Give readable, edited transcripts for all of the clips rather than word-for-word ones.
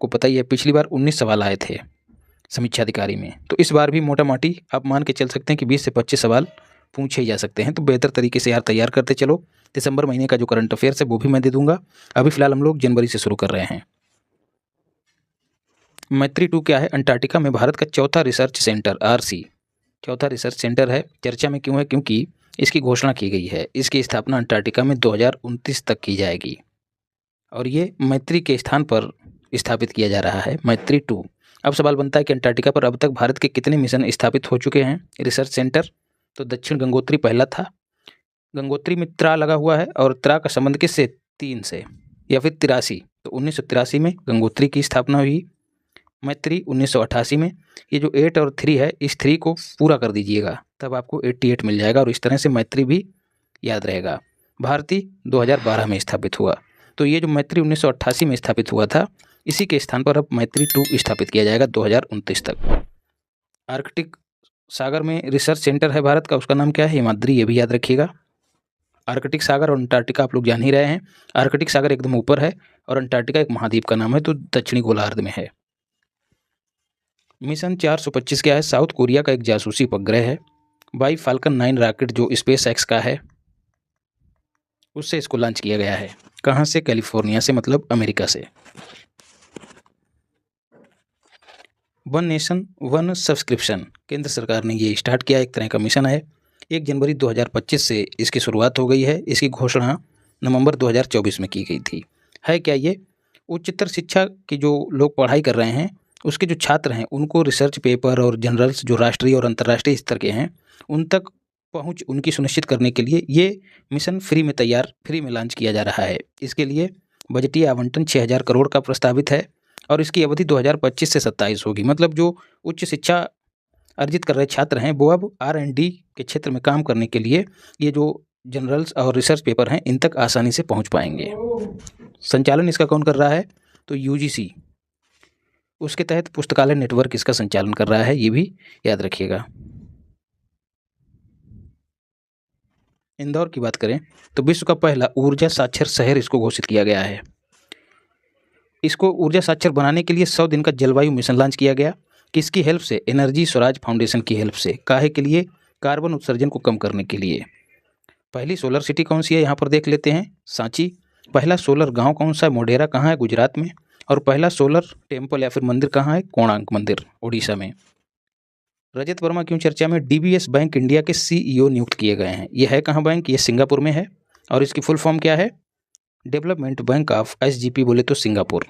आपको पता ही है पिछली बार 19 सवाल आए थे समीक्षा अधिकारी में, तो इस बार भी मोटा माटी आप मान के चल सकते हैं कि 20 से 25 सवाल पूछे ही जा सकते हैं। तो बेहतर तरीके से यार तैयार करते चलो। दिसंबर महीने का जो करंट अफेयर्स है वो भी मैं दे दूंगा। अभी फिलहाल हम लोग जनवरी से शुरू कर रहे हैं। मैत्री 2 क्या है? अंटार्कटिका में भारत का चौथा रिसर्च सेंटर RC चौथा रिसर्च सेंटर है। चर्चा में क्यों है? क्योंकि इसकी घोषणा की गई है। इसकी स्थापना अंटार्कटिका में 2029 तक की जाएगी और ये मैत्री के स्थान पर स्थापित किया जा रहा है, मैत्री 2। अब सवाल बनता है कि अंटार्कटिका पर अब तक भारत के कितने मिशन स्थापित हो चुके हैं रिसर्च सेंटर? तो दक्षिण गंगोत्री पहला था। गंगोत्री में त्रा लगा हुआ है और त्रा का संबंध किससे? 3 से या फिर 83। तो 1983 में गंगोत्री की स्थापना हुई। मैत्री 1988 में। ये जो 8 और 3 है, इस 3 को पूरा कर दीजिएगा तब आपको 88 मिल जाएगा और इस तरह से मैत्री भी याद रहेगा। भारती 2012 में स्थापित हुआ। तो ये जो मैत्री 1988 में स्थापित हुआ था, इसी के स्थान पर अब मैत्री 2 स्थापित किया जाएगा 2029 तक। आर्कटिक सागर में रिसर्च सेंटर है भारत का, उसका नाम क्या है? हिमाद्री, ये भी याद रखिएगा। आर्कटिक सागर और अंटार्कटिका आप लोग जान ही रहे हैं। आर्कटिक सागर एकदम ऊपर है और अंटार्कटिका एक महाद्वीप का नाम है, तो दक्षिणी गोलार्ध में है। मिशन 425 क्या है? साउथ कोरिया का एक जासूसी उपग्रह है। बाई फाल्कन 9 रॉकेट जो स्पेस एक्स का है, उससे इसको लॉन्च किया गया है। कहाँ से? कैलिफोर्निया से, मतलब अमेरिका से। वन नेशन वन सब्सक्रिप्शन केंद्र सरकार ने ये स्टार्ट किया, एक तरह का मिशन है। 1 जनवरी 2025 से इसकी शुरुआत हो गई है। इसकी घोषणा नवंबर 2024 में की गई थी। है क्या ये? उच्चतर शिक्षा की जो लोग पढ़ाई कर रहे हैं, उसके जो छात्र हैं, उनको रिसर्च पेपर और जर्नल्स जो राष्ट्रीय और अंतर्राष्ट्रीय स्तर के हैं, उन तक पहुंच उनकी सुनिश्चित करने के लिए ये मिशन फ्री में लॉन्च किया जा रहा है। इसके लिए बजटीय आवंटन 6000 करोड़ का प्रस्तावित है और इसकी अवधि 2025 से 27 होगी। मतलब जो उच्च शिक्षा अर्जित कर रहे छात्र हैं, वो अब R&D के क्षेत्र में काम करने के लिए ये जो जर्नल्स और रिसर्च पेपर हैं, इन तक आसानी से पहुंच पाएंगे। संचालन इसका कौन कर रहा है? तो UGC, उसके तहत पुस्तकालय नेटवर्क इसका संचालन कर रहा है, ये भी याद रखिएगा। इंदौर की बात करें तो विश्व का पहला ऊर्जा साक्षर शहर इसको घोषित किया गया है। इसको ऊर्जा साक्षर बनाने के लिए 100 दिन का जलवायु मिशन लॉन्च किया गया। किसकी हेल्प से? एनर्जी स्वराज फाउंडेशन की हेल्प से। काहे के लिए? कार्बन उत्सर्जन को कम करने के लिए। पहली सोलर सिटी कौन सी है? यहाँ पर देख लेते हैं, सांची। पहला सोलर गांव कौन सा है? मोढेरा कहाँ है? गुजरात में। और पहला सोलर टेम्पल या फिर मंदिर कहाँ है? कोणार्क मंदिर, उड़ीसा में। रजत वर्मा क्यों चर्चा में? DBS बैंक इंडिया के CEO नियुक्त किए गए हैं। ये है कहाँ बैंक? ये सिंगापुर में है और इसकी फुल फॉर्म क्या है? डेवलपमेंट बैंक ऑफ SGP बोले तो सिंगापुर।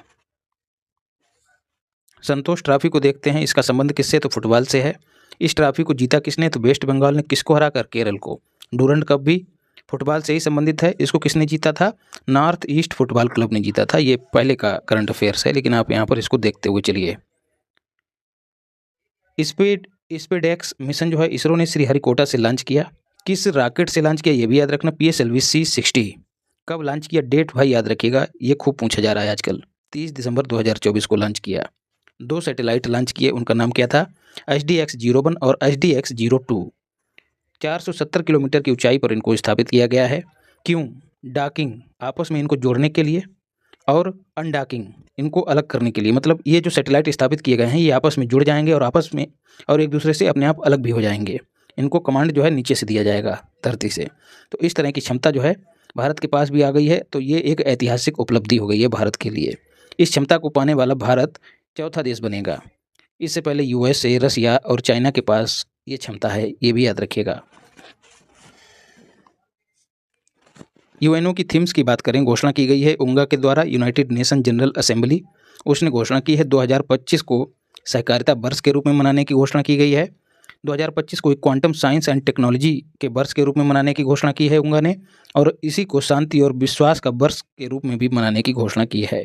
संतोष ट्रॉफी को देखते हैं, इसका संबंध किससे? तो फुटबॉल से है। इस ट्रॉफी को जीता किसने? तो वेस्ट बंगाल ने। किसको हराकर? केरल को। डूरंड कप भी फुटबॉल से ही संबंधित है। इसको किसने जीता था? नॉर्थ ईस्ट फुटबॉल क्लब ने जीता था। ये पहले का करंट अफेयर्स है, लेकिन आप यहाँ पर इसको देखते हुए चलिए। स्पेडएक्स मिशन जो है इसरो ने श्रीहरिकोटा से लॉन्च किया। किस रॉकेट से लॉन्च किया? ये भी याद रखना, PSLV C60। कब लॉन्च किया? डेट भाई याद रखिएगा, ये खूब पूछा जा रहा है आजकल। 30 दिसंबर 2024 को लॉन्च किया। 2 सैटेलाइट लॉन्च किए, उनका नाम क्या था? HDX-01 और HDX-02। 470 किलोमीटर की ऊंचाई पर इनको स्थापित किया गया है। क्यों? डॉकिंग, आपस में इनको जोड़ने के लिए, और अनडॉकिंग, इनको अलग करने के लिए। मतलब ये जो सैटेलाइट स्थापित किए गए हैं, ये आपस में जुड़ जाएंगे और आपस में और एक दूसरे से अपने आप अलग भी हो जाएंगे। इनको कमांड जो है नीचे से दिया जाएगा, धरती से। तो इस तरह की क्षमता जो है भारत के पास भी आ गई है। तो ये एक ऐतिहासिक उपलब्धि हो गई है भारत के लिए। इस क्षमता को पाने वाला भारत चौथा देश बनेगा। इससे पहले USA, रसिया और चाइना के पास ये क्षमता है, ये भी याद रखिएगा। UNO की थीम्स की बात करें, घोषणा की गई है उंगा के द्वारा, यूनाइटेड नेशन जनरल असेंबली। उसने घोषणा की है 2025 को सहकारिता वर्ष के रूप में मनाने की घोषणा की गई है। 2025 को एक क्वांटम साइंस एंड टेक्नोलॉजी के वर्ष के रूप में मनाने की घोषणा की है उंगा ने, और इसी को शांति और विश्वास का वर्ष के रूप में भी मनाने की घोषणा की है।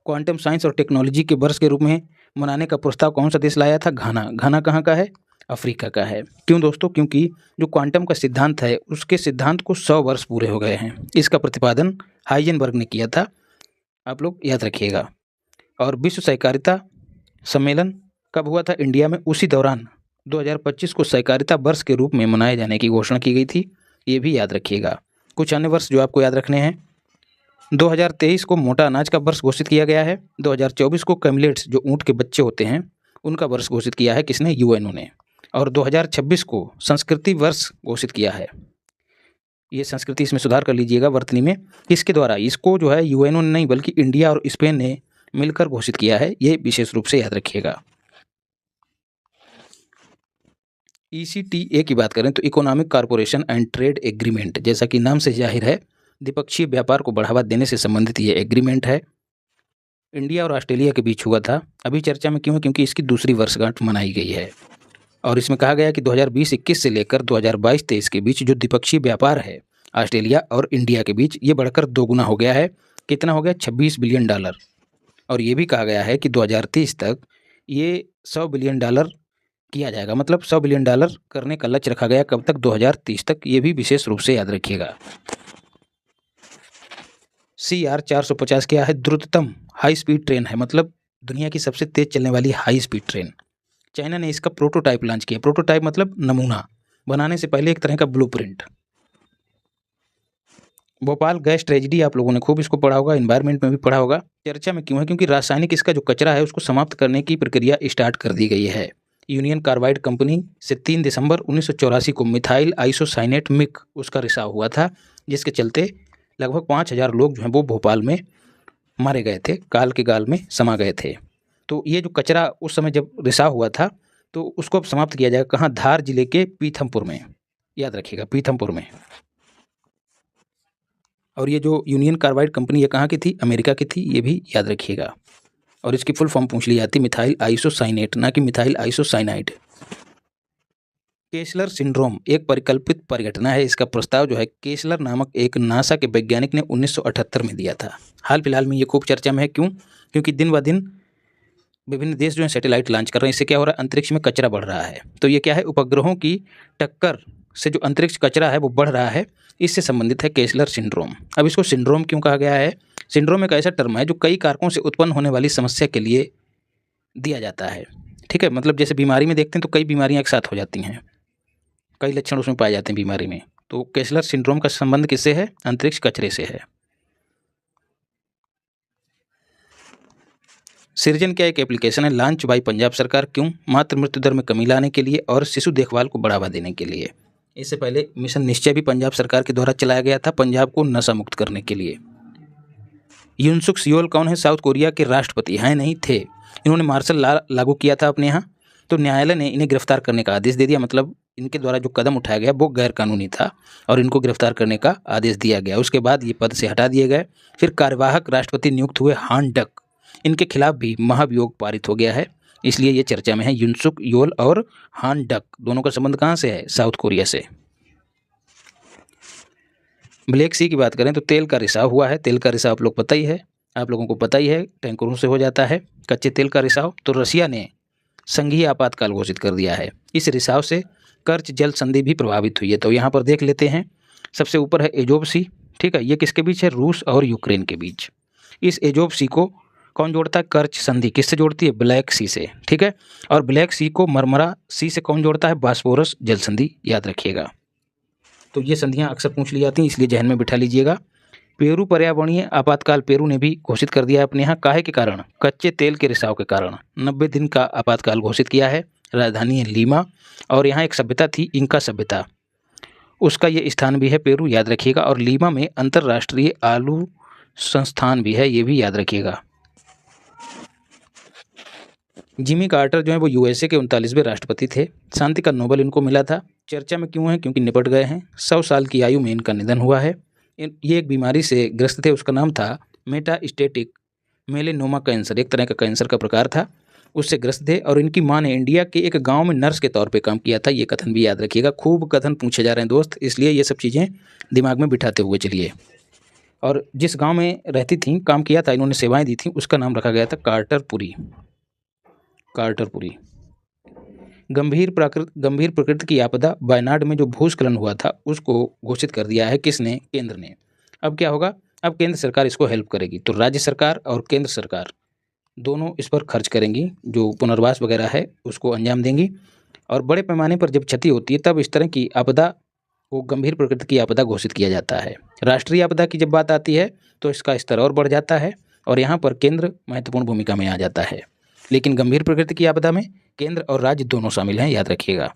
क्वांटम साइंस और टेक्नोलॉजी के वर्ष के रूप में मनाने का प्रस्ताव कौन सा देश लाया था? घाना। घाना कहाँ का है? अफ्रीका का है। क्यों दोस्तों? क्योंकि जो क्वांटम का सिद्धांत है, उसके सिद्धांत को 100 वर्ष पूरे हो गए हैं। इसका प्रतिपादन हाइजेनबर्ग ने किया था, आप लोग याद रखिएगा। और विश्व सहकारिता सम्मेलन कब हुआ था? इंडिया में। उसी दौरान 2025 को सहकारिता वर्ष के रूप में मनाए जाने की घोषणा की गई थी, ये भी याद रखिएगा। कुछ अन्य वर्ष जो आपको याद रखने हैं, 2023 को मोटा अनाज का वर्ष घोषित किया गया है। 2024 को कैमलेट्स जो ऊँट के बच्चे होते हैं उनका वर्ष घोषित किया है किसने? यूएनओ ने। और 2026 को संस्कृति वर्ष घोषित किया है। ये संस्कृति इसमें सुधार कर लीजिएगा वर्तनी में। किसके द्वारा? इसको जो है यूएनओ ने नहीं बल्कि इंडिया और स्पेन ने मिलकर घोषित किया है, ये विशेष रूप से याद रखिएगा। ECTA की बात करें तो economic corporation and trade agreement, जैसा कि नाम से जाहिर है द्विपक्षीय व्यापार को बढ़ावा देने से संबंधित ये एग्रीमेंट है। इंडिया और ऑस्ट्रेलिया के बीच हुआ था। अभी चर्चा में क्यों है? क्योंकि इसकी दूसरी वर्षगांठ मनाई गई है और इसमें कहा गया कि 2020-21 से लेकर 2022-23 के बीच जो द्विपक्षीय व्यापार है ऑस्ट्रेलिया और इंडिया के बीच, ये बढ़कर 2 गुना हो गया है। कितना हो गया? $26 बिलियन। और ये भी कहा गया है कि 2030 तक ये $100 बिलियन किया जाएगा, मतलब $100 बिलियन करने का लक्ष्य रखा गया। कब तक? 2030 तक। ये भी विशेष रूप से याद रखिएगा। CR 450 क्या है? द्रुततम हाई स्पीड ट्रेन है, मतलब दुनिया की सबसे तेज चलने वाली हाई स्पीड ट्रेन। चाइना ने इसका प्रोटोटाइप लॉन्च किया। प्रोटोटाइप मतलब नमूना, बनाने से पहले एक तरह का ब्लूप्रिंट। भोपाल गैस ट्रेजेडी आप लोगों ने खूब इसको पढ़ा होगा, एनवायरनमेंट में भी पढ़ा होगा। चर्चा में क्यों है? क्योंकि रासायनिक इसका जो कचरा है उसको समाप्त करने की प्रक्रिया स्टार्ट कर दी गई है। यूनियन कार्बाइड कंपनी से 3 दिसंबर 1984 को मिथाइल आइसोसाइनेट मिक उसका रिसाव हुआ था, जिसके चलते लगभग 5000 लोग जो हैं वो भोपाल में मारे गए थे, काल के गाल में समा गए थे। तो ये जो कचरा उस समय जब रिसाव हुआ था तो उसको अब समाप्त किया जाएगा। कहाँ? धार जिले के पीथमपुर में, याद रखिएगा, पीथमपुर में। और ये जो यूनियन कार्बाइड कंपनी ये कहाँ की थी? अमेरिका की थी, ये भी याद रखिएगा। और इसकी फुल फॉर्म पूछ ली जाती मिथाइल आइसोसाइनेट, ना कि मिथाइल आइसोसाइनाइड। केसलर सिंड्रोम एक परिकल्पित परिघटना है। इसका प्रस्ताव जो है केसलर नामक एक नासा के वैज्ञानिक ने 1978 में दिया था। हाल फिलहाल में ये खूब चर्चा में है। क्यों? क्योंकि दिन ब दिन विभिन्न देश जो है सैटेलाइट लॉन्च कर रहे हैं। इससे क्या हो रहा है? अंतरिक्ष में कचरा बढ़ रहा है। तो ये क्या है? उपग्रहों की टक्कर से जो अंतरिक्ष कचरा है वो बढ़ रहा है, इससे संबंधित है केसलर सिंड्रोम। अब इसको सिंड्रोम क्यों कहा गया है? सिंड्रोम एक ऐसा टर्म है जो कई कारकों से उत्पन्न होने वाली समस्या के लिए दिया जाता है। ठीक है, मतलब जैसे बीमारी में देखते हैं तो कई बीमारियां एक साथ हो जाती हैं, कई लक्षण उसमें पाए जाते हैं बीमारी में। तो केसलर सिंड्रोम का संबंध किससे है? अंतरिक्ष कचरे से है। सृजन क्या एक एप्लीकेशन है लॉन्च बाई पंजाब सरकार। क्यों? मातृ मृत्यु दर में कमी लाने के लिए और शिशु देखभाल को बढ़ावा देने के लिए। इससे पहले मिशन निश्चय भी पंजाब सरकार के द्वारा चलाया गया था, पंजाब को नशा मुक्त करने के लिए। युनसुक सियोल कौन है? साउथ कोरिया के राष्ट्रपति हैं, नहीं थे। इन्होंने मार्शल लॉ लागू किया था अपने यहाँ, तो न्यायालय ने इन्हें गिरफ्तार करने का आदेश दे दिया। मतलब इनके द्वारा जो कदम उठाया गया वो गैर कानूनी था और इनको गिरफ्तार करने का आदेश दिया गया। उसके बाद ये पद से हटा दिए गए। फिर कार्यवाहक राष्ट्रपति नियुक्त हुए हान डक। इनके खिलाफ भी महाभियोग पारित हो गया है, इसलिए ये चर्चा में है। युनसुक योल और हान डक दोनों का संबंध कहाँ से है? साउथ कोरिया से। ब्लैक सी की बात करें तो तेल का रिसाव हुआ है। तेल का रिसाव आप लोग पता ही है, आप लोगों को पता ही है, टैंकरों से हो जाता है कच्चे तेल का रिसाव। तो रसिया ने संघीय आपातकाल घोषित कर दिया है। इस रिसाव से कर्च जल संधि भी प्रभावित हुई है। तो यहाँ पर देख लेते हैं, सबसे ऊपर है एजोब सी। ठीक है, ये किसके बीच है? रूस और यूक्रेन के बीच। इस एजोब सी को कौन जोड़ता है? कर्च संधि किससे जोड़ती है? ब्लैक सी से। ठीक है, और ब्लैक सी को मरमरा सी से कौन जोड़ता है? बास्फोरस जल संधि, याद रखिएगा। तो ये संधियां अक्सर पूछ ली जाती हैं, इसलिए जहन में बिठा लीजिएगा। पेरू पर्यावरणीय आपातकाल पेरू ने भी घोषित कर दिया है अपने यहाँ। काहे के कारण? कच्चे तेल के रिसाव के कारण 90 दिन का आपातकाल घोषित किया है। राजधानी है लीमा और यहाँ एक सभ्यता थी इंका सभ्यता, उसका ये स्थान भी है पेरू, याद रखिएगा। और लीमा में अंतर्राष्ट्रीय आलू संस्थान भी है, ये भी याद रखिएगा। जिमी कार्टर जो है वो यूएसए के 39वें राष्ट्रपति थे। शांति का नोबेल इनको मिला था। चर्चा में क्यों है? क्योंकि निपट गए हैं। 100 साल की आयु में इनका निधन हुआ है। ये एक बीमारी से ग्रस्त थे, उसका नाम था मेटास्टेटिक मेलेनोमा कैंसर, एक तरह का कैंसर का प्रकार था, उससे ग्रस्त थे। और इनकी मां ने इंडिया के एक गांव में नर्स के तौर पे काम किया था। ये कथन भी याद रखिएगा। खूब कथन पूछे जा रहे हैं दोस्त, इसलिए ये सब चीज़ें दिमाग में बिठाते हुए चलिए। और जिस गाँव में रहती थी, काम किया था, इन्होंने सेवाएँ दी थी, उसका नाम रखा गया था कार्टरपुरी। कार्टरपुरी। गंभीर प्रकृति की आपदा वायनाड में जो भूस्खलन हुआ था उसको घोषित कर दिया है किसने? केंद्र ने। अब क्या होगा? अब केंद्र सरकार इसको हेल्प करेगी। तो राज्य सरकार और केंद्र सरकार दोनों इस पर खर्च करेंगी, जो पुनर्वास वगैरह है उसको अंजाम देंगी। और बड़े पैमाने पर जब क्षति होती है तब इस तरह की आपदा को गंभीर प्रकृति की आपदा घोषित किया जाता है। राष्ट्रीय आपदा की जब बात आती है तो इसका स्तर और बढ़ जाता है और यहाँ पर केंद्र महत्वपूर्ण भूमिका में आ जाता है। लेकिन गंभीर प्रकृति की आपदा में केंद्र और राज्य दोनों शामिल हैं, याद रखिएगा।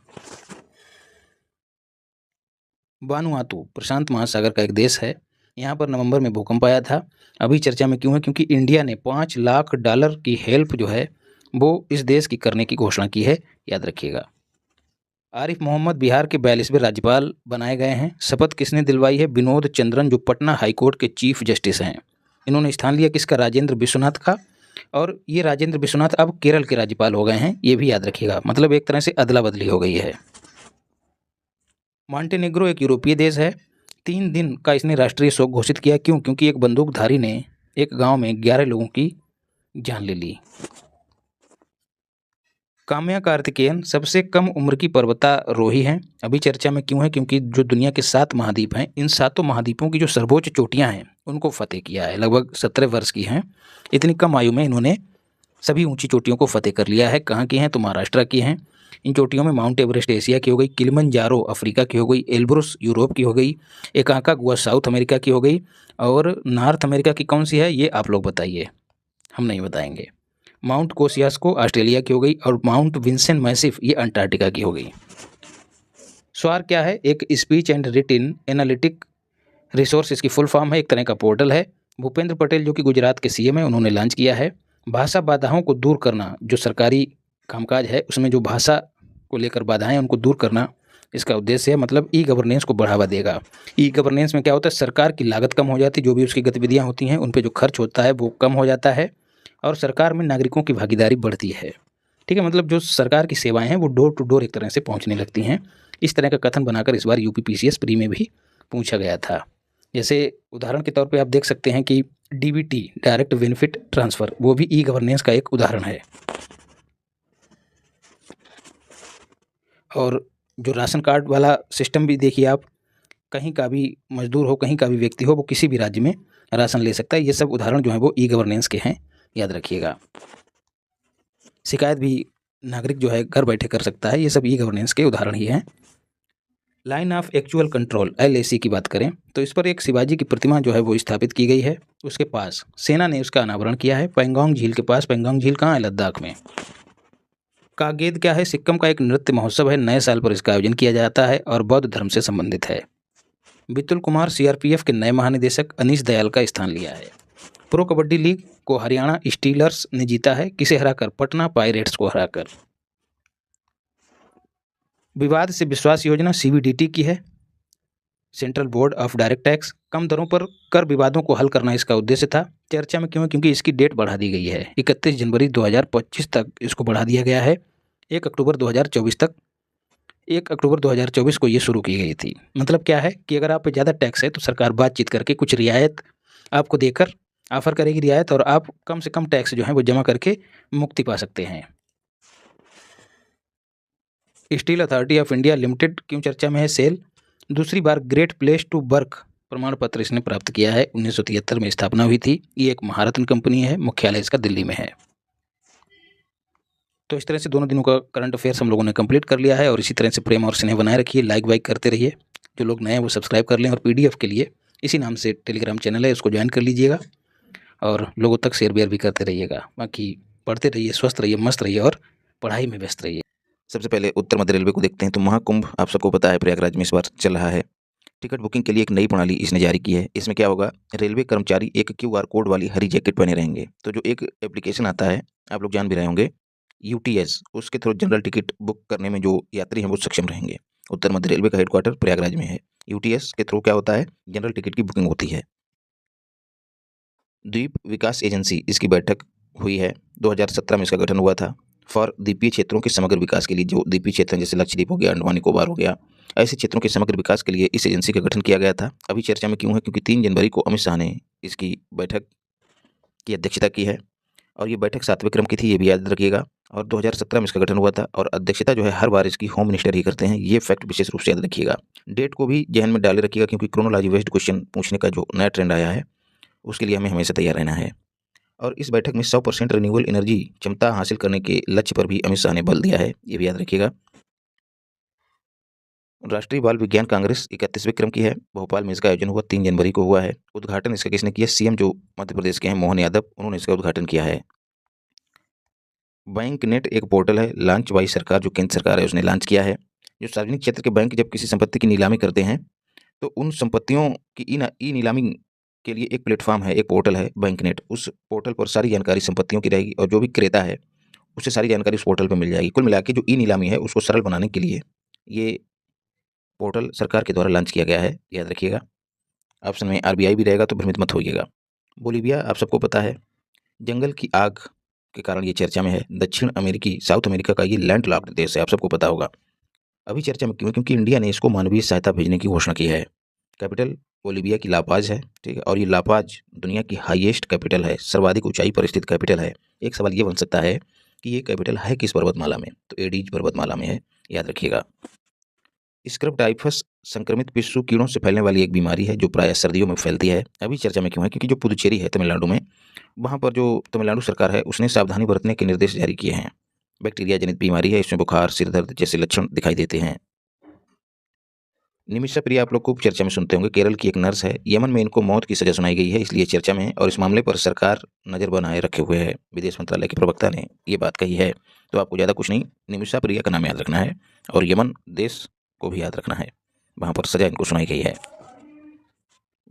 वानुआतू प्रशांत महासागर का एक देश है। यहाँ पर नवंबर में भूकंप आया था। अभी चर्चा में क्यों है? क्योंकि इंडिया ने $5 लाख की हेल्प जो है वो इस देश की करने की घोषणा की है, याद रखिएगा। आरिफ मोहम्मद बिहार के 42वें राज्यपाल बनाए गए हैं। शपथ किसने दिलवाई है? विनोद चंद्रन, जो पटना हाईकोर्ट के चीफ जस्टिस हैं। इन्होंने स्थान लिया किसका? राजेंद्र विश्वनाथ का। और ये राजेंद्र विश्वनाथ अब केरल के राज्यपाल हो गए हैं, ये भी याद रखिएगा। मतलब एक तरह से अदला बदली हो गई है। मॉन्टेनेग्रो एक यूरोपीय देश है। 3 दिन का इसने राष्ट्रीय शोक घोषित किया। क्यों? क्योंकि एक बंदूकधारी ने एक गांव में 11 लोगों की जान ले ली। काम्या कार्तिकेयन सबसे कम उम्र की पर्वतारोही हैं। अभी चर्चा में क्यों है? क्योंकि जो दुनिया के 7 महाद्वीप हैं, इन 7 महाद्वीपों की जो सर्वोच्च चोटियां हैं उनको फतेह किया है। लगभग 17 वर्ष की हैं। इतनी कम आयु में इन्होंने सभी ऊंची चोटियों को फतेह कर लिया है। कहाँ की हैं? तो महाराष्ट्र की हैं। इन चोटियों में माउंट एवरेस्ट एशिया की हो गई, किलिमंजारो अफ्रीका की हो गई, एल्ब्रुस यूरोप की हो गई, एकांकागुआ साउथ अमेरिका की हो गई, और नॉर्थ अमेरिका की कौन सी है ये आप लोग बताइए, हम नहीं बताएंगे। माउंट कोसियास्को ऑस्ट्रेलिया की हो गई और माउंट विंसेंट मैसिफ ये अंटार्कटिका की हो गई। स्वार क्या है? एक स्पीच एंड रिटिन एनालिटिक रिसोर्स इसकी फुल फॉर्म है, एक तरह का पोर्टल है। भूपेंद्र पटेल जो कि गुजरात के सीएम है, उन्होंने लॉन्च किया है। भाषा बाधाओं को दूर करना, जो सरकारी कामकाज है उसमें जो भाषा को लेकर बाधाएं उनको दूर करना इसका उद्देश्य है। मतलब ई गवर्नेंस को बढ़ावा देगा। ई गवर्नेंस में क्या होता है? सरकार की लागत कम हो जाती है, जो भी उसकी गतिविधियां होती हैं उन पर जो खर्च होता है वो कम हो जाता है और सरकार में नागरिकों की भागीदारी बढ़ती है। ठीक है, मतलब जो सरकार की सेवाएं हैं वो डोर टू डोर एक तरह से पहुंचने लगती हैं। इस तरह का कथन बनाकर इस बार यूपीपीसीएस प्री में भी पूछा गया था। जैसे उदाहरण के तौर पे आप देख सकते हैं कि डीबीटी डायरेक्ट बेनिफिट ट्रांसफ़र, वो भी ई गवर्नेंस का एक उदाहरण है। और जो राशन कार्ड वाला सिस्टम भी देखिए आप, कहीं का भी मजदूर हो, कहीं का भी व्यक्ति हो, वो किसी भी राज्य में राशन ले सकता है। ये सब उदाहरण जो है वो ई गवर्नेंस के हैं, याद रखिएगा। शिकायत भी नागरिक जो है घर बैठे कर सकता है। ये सब ई गवर्नेंस के उदाहरण ही हैं। Line of actual control LAC की बात करें तो इस पर एक शिवाजी की प्रतिमा जो है वो स्थापित की गई है। उसके पास सेना ने उसका अनावरण किया है, पैंगोंग झील के पास। पैंगोंग झील कहाँ है? लद्दाख में। कागेद क्या है? सिक्किम का एक नृत्य महोत्सव है। नए साल पर इसका आयोजन किया जाता है और बौद्ध धर्म से संबंधित है। बितुल कुमार CRPF के नए महानिदेशक अनीश दयाल का स्थान लिया है। प्रो कबड्डी लीग को हरियाणा स्टीलर्स ने जीता है। किसे हराकर? पटना पायरेट्स को हराकर। विवाद से विश्वास योजना CBDT की है, central board of direct tax. कम दरों पर कर विवादों को हल करना इसका उद्देश्य था। चर्चा में क्यों है? क्योंकि इसकी डेट बढ़ा दी गई है। 31 जनवरी 2025 तक इसको बढ़ा दिया गया है। 1 अक्टूबर 2024 तक। 1 अक्टूबर 2024 को ये शुरू की गई थी। मतलब क्या है कि अगर आप पे ज़्यादा टैक्स है तो सरकार बातचीत करके कुछ रियायत आपको देकर ऑफर करेगी रियायत, और आप कम से कम टैक्स जो है वो जमा करके मुक्ति पा सकते हैं। Steel authority of India limited क्यों चर्चा में है? सेल। दूसरी बार ग्रेट प्लेस टू वर्क प्रमाण पत्र इसने प्राप्त किया है। 1973 में स्थापना हुई थी। ये एक महारत्न कंपनी है, मुख्यालय इसका दिल्ली में है। तो इस तरह से दोनों दिनों का करंट अफेयर्स हम लोगों ने कंप्लीट कर लिया है। और इसी तरह से प्रेम और स्नेह बनाए रखिए, लाइक वाइक करते रहिए। जो लोग नए हैं वो सब्सक्राइब कर लें, और PDF के लिए इसी नाम से टेलीग्राम चैनल है, उसको ज्वाइन कर लीजिएगा और लोगों तक शेयर वेयर भी करते रहिएगा। बाकी पढ़ते रहिए, स्वस्थ रहिए, मस्त रहिए और पढ़ाई में व्यस्त रहिए। सबसे पहले उत्तर मध्य रेलवे को देखते हैं। तो महाकुंभ आप सबको पता है प्रयागराज में इस बार चल रहा है। टिकट बुकिंग के लिए एक नई प्रणाली इसने जारी की है। इसमें क्या होगा? रेलवे कर्मचारी एक QR कोड वाली हरी जैकेट पहने रहेंगे। तो जो एक एप्लीकेशन आता है, आप लोग जान भी रहे होंगे, UTS, उसके थ्रू जनरल टिकट बुक करने में जो यात्री हैं वो सक्षम रहेंगे। उत्तर मध्य रेलवे का हेडक्वार्टर प्रयागराज में है। UTS के थ्रू क्या होता है? जनरल टिकट की बुकिंग होती है। द्वीप विकास एजेंसी, इसकी बैठक हुई है। 2017 में इसका गठन हुआ था। फॉर द्वीपीय क्षेत्रों के समग्र विकास के लिए, जो द्वीपीय क्षेत्र जैसे लक्षद्वीप हो गया, अंडमान निकोबार हो गया, ऐसे क्षेत्रों के समग्र विकास के लिए इस एजेंसी का गठन किया गया था। अभी चर्चा में क्यों है? क्योंकि 3 जनवरी को अमित शाह ने इसकी बैठक की अध्यक्षता की है और ये बैठक 7वें क्रम की थी, ये भी याद रखिएगा। और 2017 में इसका गठन हुआ था और अध्यक्षता जो है हर बार इसकी होम मिनिस्टर ही करते हैं। ये फैक्ट विशेष रूप से याद रखिएगा। डेट को भी ध्यान में डाले रखिएगा, क्योंकि क्रोनोलॉजी बेस्ड क्वेश्चन पूछने का जो नया ट्रेंड आया है उसके लिए हमें हमेशा तैयार रहना है। और इस बैठक में 100% रिन्यूएबल एनर्जी क्षमता हासिल करने के लक्ष्य पर भी अमित शाह ने बल दिया है, ये भी याद रखिएगा। राष्ट्रीय बाल विज्ञान कांग्रेस 31वें क्रम की है। भोपाल में इसका आयोजन हुआ 3 जनवरी को हुआ है। उद्घाटन इसका किसने किया? सीएम जो मध्य प्रदेश के हैं मोहन यादव, उन्होंने इसका उद्घाटन किया है। बैंक नेट एक पोर्टल है, लॉन्च बाई सरकार, जो केंद्र सरकार है उसने लॉन्च किया है। जो सार्वजनिक क्षेत्र के बैंक जब किसी संपत्ति की नीलामी करते हैं तो उन संपत्तियों की ई नीलामी के लिए एक प्लेटफॉर्म है, एक पोर्टल है बैंक नेट। उस पोर्टल पर सारी जानकारी संपत्तियों की रहेगी और जो भी क्रेता है उससे सारी जानकारी उस पोर्टल पर मिल जाएगी। कुल मिला के जो ई नीलामी है उसको सरल बनाने के लिए ये पोर्टल सरकार के द्वारा लॉन्च किया गया है, याद रखिएगा। ऑप्शन में आरबीआई भी रहेगा तो भ्रमित मत होइएगा। बोलीविया आप सबको पता है, जंगल की आग के कारण ये चर्चा में है। दक्षिण अमेरिकी साउथ अमेरिका का ये लैंड लॉक्ड देश है, आप सबको पता होगा। अभी चर्चा में क्यों? क्योंकि इंडिया ने इसको मानवीय सहायता भेजने की घोषणा की है। कैपिटल बोलीविया की लापाज है, ठीक है। और ये लापाज दुनिया की हाईएस्ट कैपिटल है, सर्वाधिक ऊंचाई पर स्थित कैपिटल है। एक सवाल ये बन सकता है कि ये कैपिटल है किस पर्वतमाला में? तो एडीज पर्वतमाला में है, याद रखिएगा। स्क्रब टाइफस संक्रमित पिस्सू कीड़ों से फैलने वाली एक बीमारी है जो प्रायः सर्दियों में फैलती है। अभी चर्चा में क्यों है? क्योंकि जो पुदुचेरी है तमिलनाडु में, वहाँ पर जो तमिलनाडु सरकार है उसने सावधानी बरतने के निर्देश जारी किए हैं। बैक्टीरिया जनित बीमारी है, इसमें बुखार, सिर दर्द जैसे लक्षण दिखाई देते हैं। निमिषा प्रिया आप लोग खूब चर्चा में सुनते होंगे, केरल की एक नर्स है, यमन में इनको मौत की सजा सुनाई गई है, इसलिए चर्चा में है और इस मामले पर सरकार नज़र बनाए रखे हुए है। विदेश मंत्रालय के प्रवक्ता ने ये बात कही है। तो आपको ज़्यादा कुछ नहीं, निमिषा प्रिया का नाम याद रखना है और यमन देश को भी याद रखना है, वहाँ पर सजा इनको सुनाई गई है।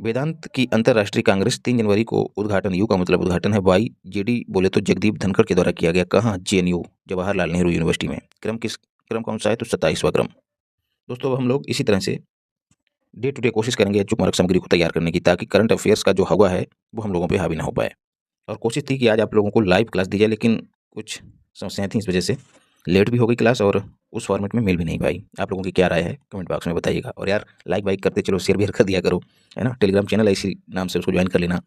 वेदांत की अंतर्राष्ट्रीय कांग्रेस 3 जनवरी को उद्घाटन, यू का मतलब उद्घाटन है, वाई जेडी बोले तो जगदीप धनखड़ के द्वारा किया गया। कहाँ? जेएनयू, जवाहरलाल नेहरू यूनिवर्सिटी में। क्रम कौन सा है? तो 27वां क्रम। दोस्तों अब हम लोग इसी तरह से डे टू डे कोशिश करेंगे अचूक मार्क सामग्री को तैयार करने की, ताकि करंट अफेयर्स का जो हवा है वो हम लोगों पे हावी ना हो पाए। और कोशिश थी कि आज आप लोगों को लाइव क्लास दी जाए, लेकिन कुछ समस्याएं थी, इस वजह से लेट भी हो गई क्लास और उस फॉर्मेट में मिल भी नहीं पाई। आप लोगों की क्या राय है कमेंट बॉक्स में बताइएगा। और यार लाइक वाइक करते चलो, शेयर भी कर दिया करो, है ना। टेलीग्राम चैनल है, इसी नाम से उसको ज्वाइन कर लेना।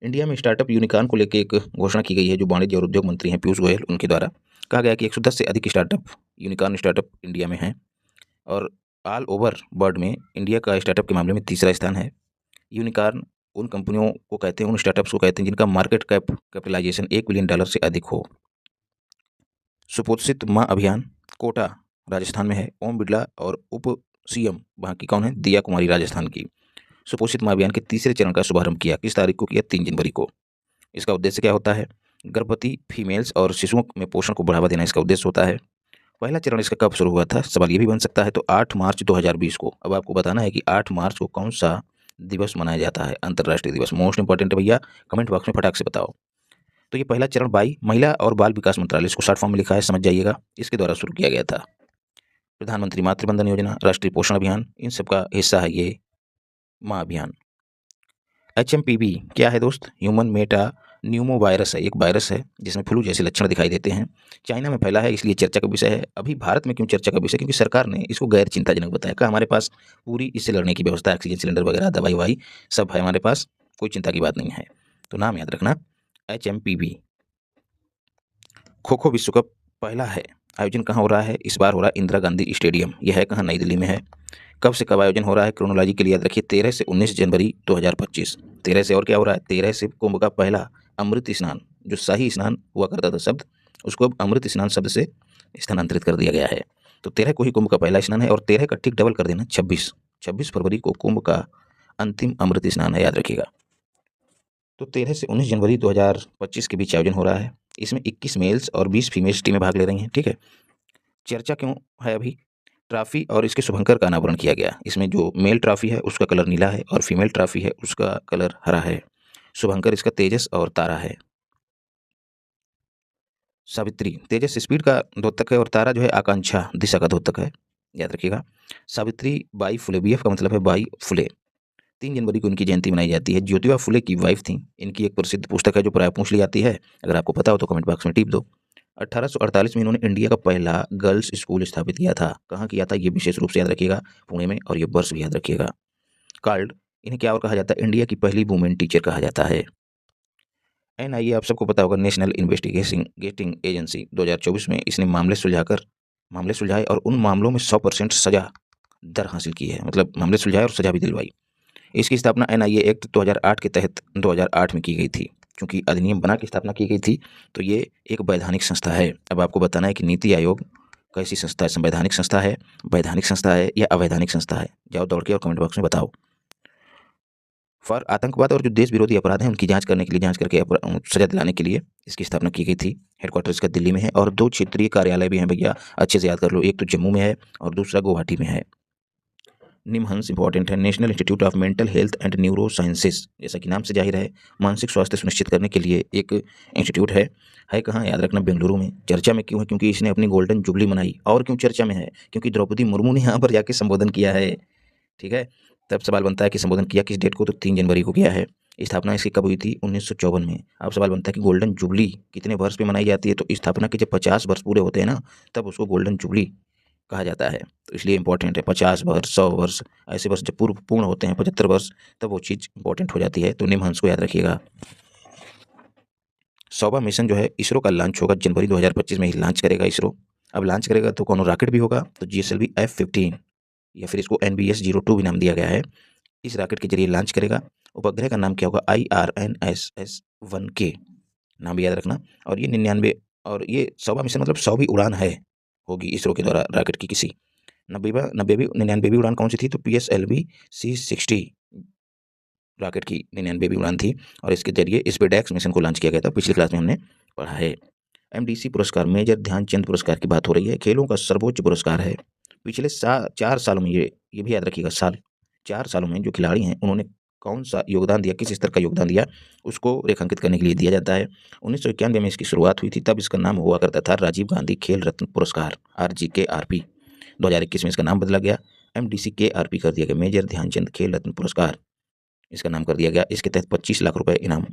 इंडिया में स्टार्टअप यूनिकॉर्न को लेकर एक घोषणा की गई है, जो वाणिज्य और उद्योग मंत्री हैं पीयूष गोयल, उनके द्वारा कहा गया कि 110 से अधिक स्टार्टअप यूनिकॉर्न स्टार्टअप इंडिया में हैं और ऑल ओवर वर्ल्ड में इंडिया का स्टार्टअप के मामले में तीसरा स्थान है। यूनिकॉर्न उन कंपनियों को कहते हैं, उन स्टार्टअप्स को कहते हैं जिनका मार्केट कैपिटलाइजेशन $1 बिलियन से अधिक हो। सुपोषित माँ अभियान कोटा राजस्थान में है। ओम बिरला और उप सीएम वहाँ की कौन है? दिया कुमारी राजस्थान की। सुपोषित माँ अभियान के तीसरे चरण का शुभारंभ किया, किस तारीख को किया? 3 जनवरी को। इसका उद्देश्य क्या होता है? गर्भवती फीमेल्स और शिशुओं में पोषण को बढ़ावा देना इसका उद्देश्य होता है। पहला चरण इसका कब शुरू हुआ था? सवाल ये भी बन सकता है। तो 8 मार्च 2020 को। अब आपको बताना है कि 8 मार्च को कौन सा दिवस मनाया जाता है, अंतर्राष्ट्रीय दिवस। मोस्ट इंपॉर्टेंट है भैया, कमेंट बॉक्स में फटाक से बताओ। तो ये पहला चरण बाई महिला और बाल विकास मंत्रालय, इसको शॉर्ट फॉर्म में लिखा है, समझ जाइएगा, इसके द्वारा शुरू किया गया था। प्रधानमंत्री मातृ वंदन योजना, राष्ट्रीय पोषण अभियान, इन सब का हिस्सा है ये माँ अभियान। HMPV क्या है दोस्त? ह्यूमन मेटा न्यूमो वायरस है, एक वायरस है जिसमें फ्लू जैसे लक्षण दिखाई देते हैं। चाइना में फैला है, इसलिए चर्चा का विषय है। अभी भारत में क्यों चर्चा का विषय? क्योंकि सरकार ने इसको गैर चिंताजनक बताया। का हमारे पास पूरी इससे लड़ने की व्यवस्था, ऑक्सीजन सिलेंडर वगैरह, दवाई वाई सब है हमारे पास, कोई चिंता की बात नहीं है। तो नाम याद रखना, HMPV। खो खो विश्व कप पहला है, आयोजन कहाँ हो रहा है? इस बार हो रहा है इंदिरा गांधी स्टेडियम। यह है कहाँ? नई दिल्ली में है। कब से कब आयोजन हो रहा है? क्रोनोलॉजी के लिए याद रखिए, 13 से 19 जनवरी 2025। 13 से और क्या हो रहा है? 13 से कुंभ का पहला अमृत स्नान, जो शाही स्नान हुआ करता था शब्द, उसको अब अमृत स्नान शब्द से स्थानांतरित कर दिया गया है। तो 13 को ही कुंभ का पहला स्नान है और 13 का ठीक डबल कर देना 26 फरवरी को कुंभ का अंतिम अमृत स्नान है, याद रखिएगा। तो 13 से 19 जनवरी 2025 के बीच आयोजन हो रहा है। इसमें 21 मेल्स और 20 फीमेल्स टीमें भाग ले रही हैं, ठीक है। चर्चा क्यों है? अभी ट्रॉफी और इसके शुभंकर का अनावरण किया गया। इसमें जो मेल ट्रॉफी है उसका कलर नीला है और फीमेल ट्रॉफी है उसका कलर हरा है। शुभंकर इसका तेजस और तारा है। सावित्री, तेजस स्पीड का द्योतक है और तारा जो है आकांक्षा दिशा का द्योतक है, याद रखिएगा। सावित्री बाई फुले, BF का मतलब है बाई फुले। 3 जनवरी को इनकी जयंती मनाई जाती है। ज्योतिबा फुले की वाइफ थी। इनकी एक प्रसिद्ध पुस्तक है जो प्रायः पूछ ली जाती है, अगर आपको पता हो तो कमेंट बॉक्स में टिप दो। 1848 में इन्होंने इंडिया का पहला गर्ल्स स्कूल स्थापित किया था। कहाँ किया था? ये विशेष रूप से याद रखिएगा, पुणे में, और ये वर्ष भी याद रखिएगा। कार्ड, इन्हें क्या और कहा जाता है? इंडिया की पहली वुमेन टीचर कहा जाता है। NIA आप सबको पता होगा, नेशनल इन्वेस्टिगेटिंग एजेंसी। 2024 में इसने मामले सुलझाए और उन मामलों में 100% सजा दर हासिल की है, मतलब मामले सुलझाए और सजा भी दिलवाई। इसकी स्थापना NIA एक्ट 2008 के तहत 2008 में की गई थी। क्योंकि अधिनियम बना की स्थापना की गई थी तो ये एक वैधानिक संस्था है। अब आपको बताना है कि नीति आयोग कैसी संस्था है? संवैधानिक संस्था है, वैधानिक संस्था है या अवैधानिक संस्था है? जाओ दौड़ के और कमेंट बॉक्स में बताओ। फॉर आतंकवाद और जो देश विरोधी अपराध हैं उनकी जांच करने के लिए, जांच करके सजा दिलाने के लिए इसकी स्थापना की गई थी। हेडक्वार्टर इसका दिल्ली में है और 2 क्षेत्रीय कार्यालय भी हैं भैया, अच्छे से याद कर लो। एक तो जम्मू में है और दूसरा गुवाहाटी में है। निमहंस इंपॉर्टेंट है, national institute of mental health and neuro sciences, जैसा कि नाम से जाहिर है मानसिक स्वास्थ्य सुनिश्चित करने के लिए एक इंस्टीट्यूट है। कहाँ? याद रखना, बेंगलुरु में। चर्चा में क्यों है? क्योंकि इसने अपनी गोल्डन जुबली मनाई। और क्यों चर्चा में है? क्योंकि द्रौपदी मुर्मू ने यहाँ पर जाके संबोधन किया है। ठीक है, तब सवाल बनता है कि संबोधन किया किस डेट को? तो 3 जनवरी को किया है। स्थापना इसकी कब हुई थी? 1954 में। अब सवाल बनता है कि गोल्डन जुबली कितने वर्ष पे मनाई जाती है? तो स्थापना के जब 50 वर्ष पूरे होते हैं ना, तब उसको गोल्डन जुबली कहा जाता है। तो इसलिए इंपॉर्टेंट है। 50 वर्ष, 100 वर्ष, ऐसे वर्ष जब पूर्ण होते हैं, 75 वर्ष, तब वो चीज़ इंपॉर्टेंट हो जाती है। तो निमहंस को याद रखिएगा। सौबा मिशन जो है इसरो का लॉन्च होगा जनवरी 2025 में ही लॉन्च करेगा इसरो। अब लॉन्च करेगा तो कौन रॉकेट भी होगा? तो GSLV F-15 या फिर इसको NBS-02 भी नाम दिया गया है। इस रॉकेट के जरिए लॉन्च करेगा। उपग्रह का नाम क्या होगा? IRNSS-1K, नाम भी याद रखना। और ये 99 और ये सौबा मिशन मतलब 100वीं उड़ान है, होगी इसरो के द्वारा रॉकेट की किसी। 99वीं उड़ान कौन सी थी? तो PSLV C-60 रॉकेट की 99वीं उड़ान थी और इसके जरिए स्पेसएक्स मिशन को लॉन्च किया गया था। पिछली क्लास में हमने पढ़ा है। MDC पुरस्कार, मेजर ध्यानचंद पुरस्कार की बात हो रही है। खेलों का सर्वोच्च पुरस्कार है। पिछले 4 सालों में ये भी याद रखिएगा, 4 सालों में जो खिलाड़ी हैं उन्होंने कौन सा योगदान दिया, किस स्तर का योगदान दिया, उसको रेखांकित करने के लिए दिया जाता है। 1991 में इसकी शुरुआत हुई थी, तब इसका नाम हुआ करता था राजीव गांधी खेल रत्न पुरस्कार, RGKRP। 2021 में इसका नाम बदला गया, MDCKRP कर दिया गया, मेजर ध्यानचंद खेल रत्न पुरस्कार इसका नाम कर दिया गया। इसके तहत 25 लाख रुपए इनाम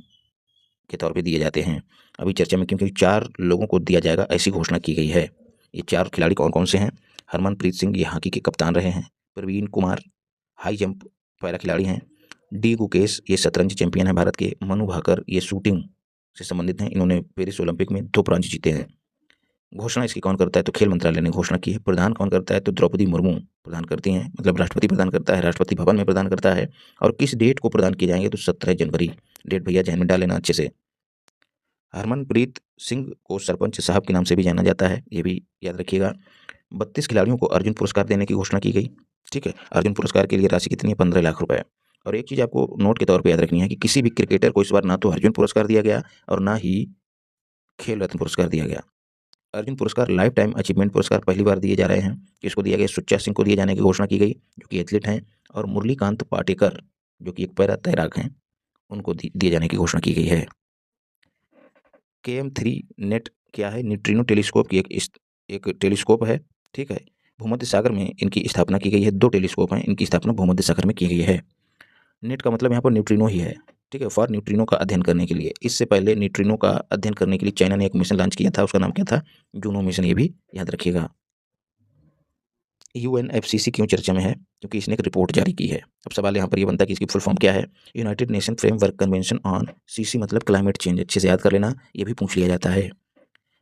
के तौर पे दिए जाते हैं। अभी चर्चा में क्योंकि 4 लोगों को दिया जाएगा ऐसी घोषणा की गई है। ये 4 खिलाड़ी कौन कौन से हैं? हरमनप्रीत सिंह, ये हॉकी के कप्तान रहे हैं। Praveen Kumar high jump para खिलाड़ी हैं। D गुकेश, ये शतरंज चैंपियन है भारत के। मनु भाकर, ये शूटिंग से संबंधित हैं। इन्होंने पेरिस ओलंपिक में 2 ब्रॉन्ज जीते हैं। घोषणा इसकी कौन करता है? तो खेल मंत्रालय ने घोषणा की है। प्रदान कौन करता है? तो द्रौपदी मुर्मू प्रदान करती हैं, मतलब राष्ट्रपति प्रदान करता है, राष्ट्रपति भवन में प्रदान करता है। और किस डेट को प्रदान किए जाएंगे? तो 17 जनवरी। डेट भैया ध्यान में डाल लेना अच्छे से। हरमनप्रीत सिंह को सरपंच साहब के नाम से भी जाना जाता है, ये भी याद रखिएगा। 32 खिलाड़ियों को अर्जुन पुरस्कार देने की घोषणा की गई। ठीक है, अर्जुन पुरस्कार के लिए राशि कितनी है? 15 लाख रुपए। और एक चीज़ आपको नोट के तौर पे याद रखनी है कि किसी भी क्रिकेटर को इस बार ना तो अर्जुन पुरस्कार दिया गया और ना ही खेल रत्न पुरस्कार दिया गया। अर्जुन पुरस्कार लाइफ टाइम अचीवमेंट पुरस्कार पहली बार दिए जा रहे हैं। किसको दिया गया? सुच्चा सिंह को दिए जाने की घोषणा की गई, जो कि एथलीट हैं, और मुरलीकांत पाटेकर, जो कि एक पैरा तैराक हैं, उनको दिए जाने की घोषणा की गई है। KM3 नेट क्या है? न्यूट्रिनो टेलीस्कोप की एक टेलीस्कोप है। ठीक है, भूमध्य सागर में इनकी स्थापना की गई है। 2 टेलीस्कोप हैं, इनकी स्थापना भूमध्य सागर में की गई है। नेट का मतलब यहाँ पर न्यूट्रिनो ही है। ठीक है, फॉर न्यूट्रिनो का अध्ययन करने के लिए। इससे पहले न्यूट्रिनो का अध्ययन करने के लिए चाइना ने एक मिशन लॉन्च किया था, उसका नाम क्या था? जूनो मिशन, ये भी याद रखिएगा। UNFCCC क्यों चर्चा में है? क्योंकि इसने एक रिपोर्ट जारी की है। अब सवाल यहाँ पर ये बनता है कि इसकी फुल फॉर्म क्या है? United nation framework convention on CC मतलब क्लाइमेट चेंज। अच्छे से याद कर लेना, ये भी पूछ लिया जाता है।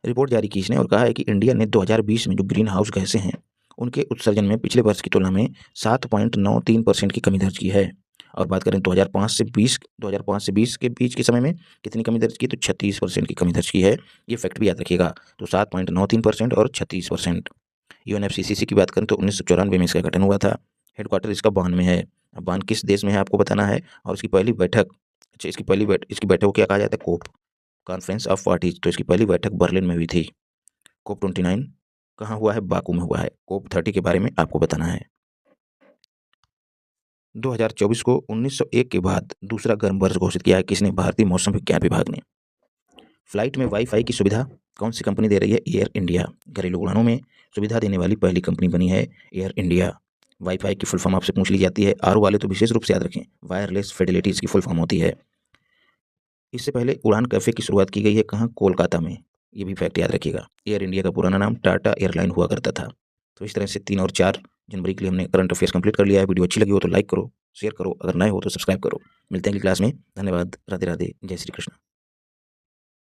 रिपोर्ट जारी की इसने और कहा है कि इंडिया ने 2020 में जो ग्रीन हाउस गैसें हैं उनके उत्सर्जन में पिछले वर्ष की तुलना में 7.93% की कमी दर्ज की है। और बात करें 2005 से 2020 के बीच के समय में कितनी कमी दर्ज की? तो 36% की कमी दर्ज की है। ये फैक्ट भी याद रखिएगा। तो 7.93% और 36%। UNFCCC की बात करें तो 1994 में इसका गठन हुआ था। हेडक्वार्टर इसका बान में है। अब बान किस देश में है आपको बताना है। और इसकी पहली बैठक, अच्छा इसकी बैठक को क्या कहा जाता है? कोप, कॉन्फ्रेंस ऑफ पार्टीज। तो इसकी पहली बैठक बर्लिन में हुई थी। COP 29 कहाँ हुआ है? बाकू में हुआ है। COP 30 के बारे में आपको बताना है। 2024 को 1901 के बाद दूसरा गर्म वर्ष घोषित किया है किसने? भारतीय मौसम विज्ञान विभाग ने। फ्लाइट में वाईफाई की सुविधा कौन सी कंपनी दे रही है? Air India. घरेलू उड़ानों में सुविधा देने वाली पहली कंपनी बनी है एयर इंडिया। वाईफाई की फुल फॉर्म आपसे पूछ ली जाती है। आर वाले तो विशेष रूप से याद रखें, वायरलेस फिडेलिटी इसकी फुल फॉर्म होती है। इससे पहले उड़ान कैफे की शुरुआत की गई है कहाँ? कोलकाता में। ये भी फैक्ट याद रखिएगा। एयर इंडिया का पुराना नाम टाटा एयरलाइन हुआ करता था। तो इस तरह से 3 और 4 जनवरी के लिए हमने करंट अफेयर्स कंप्लीट कर लिया है। वीडियो अच्छी लगी हो तो लाइक करो, शेयर करो, अगर नए हो तो सब्सक्राइब करो। मिलते हैं अगली क्लास में। धन्यवाद। राधे राधे। जय श्री कृष्ण।